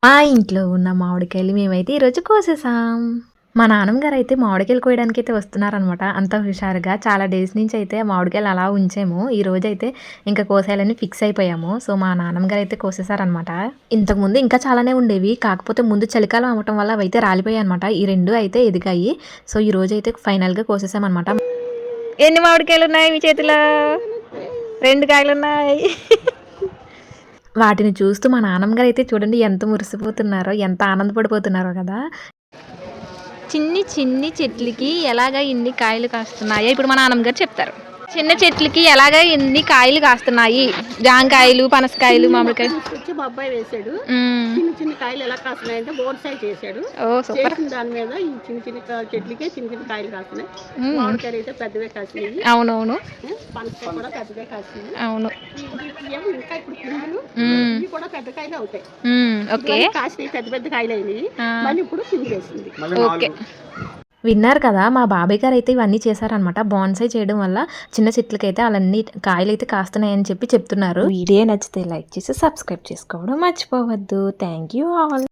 మా ఇంట్లో ఉన్న మామిడికాయలు మేమైతే ఈరోజు కోసేసాం. మా నాన్నగారు అయితే మామిడికాయలు కోయడానికి అయితే వస్తున్నారనమాట. అంత హుషారుగా చాలా డేస్ నుంచి అయితే మామిడికాయలు అలా ఉంచాము. ఈ రోజైతే ఇంకా కోసేయాలని ఫిక్స్ అయిపోయాము. సో, మా నాన్నగారు అయితే కోసేసారనమాట. ఇంతకుముందు ఇంకా చాలానే ఉండేవి. కాకపోతే ముందు చలికాలం అవ్వటం వల్ల అవైతే రాలిపోయాయనమాట. ఈ 2 అయితే ఎదిగాయి. సో, ఈ రోజైతే ఫైనల్‌గా కోసేసామనమాట. ఎన్ని మామిడికాయలు ఉన్నాయి మీ చేతిలో? 2 కాయలున్నాయి. వాటిని చూస్తూ మా నాన్నమ్మగారు అయితే చూడండి ఎంత మురిసిపోతున్నారో, ఎంత ఆనందపడిపోతున్నారో కదా! చిన్ని చిన్ని చెట్లకి ఎలాగ ఇన్ని కాయలు కాస్తున్నాయో ఇప్పుడు మా నాన్నమ్మగారు చెప్తారు. చిన్న చెట్లకి ఎలాగ ఇన్ని కాయలు కాస్తున్నాయి, జాంకాయలు, పనసకాయలు, మామిడికాయలు. వచ్చి మా అబ్బాయి వేసాడు. చిన్న చిన్న కాయలు ఎలా కాస్తున్నాయంటే బోన్సాయి చేశాడు. చేసిన దాని మీద ఈ చిన్న చిన్న చెట్లకే చిన్న చిన్న కాయలు కాస్తున్నాయి. మామిడికాయలు అయితే పెద్దవే కాసినాయి. అవునవును. పనసకాయ కూడా పెద్దవే కాసినాయి. అవును. ఇంకా ఇప్పుడు పిందులు ఇవి కూడా పెద్ద కాయలు అవుతాయి. ఓకే. కాసినాయి, పెద్ద పెద్ద కాయలు అయినాయి. మళ్ళీ ఇప్పుడు పిండి వేసింది. ఓకే. విన్నారు కదా, మా బాబాయ్ గారు అయితే ఇవన్నీ చేశారనమాట. బాన్సాయి చేయడం వల్ల చిన్న చెట్లకైతే అలాన్ని కాయలు అయితే కాస్తున్నాయని చెప్తున్నారు. వీడియో నచ్చితే లైక్ చేసి సబ్స్క్రైబ్ చేసుకోవడం మర్చిపోవద్దు. Thank you all.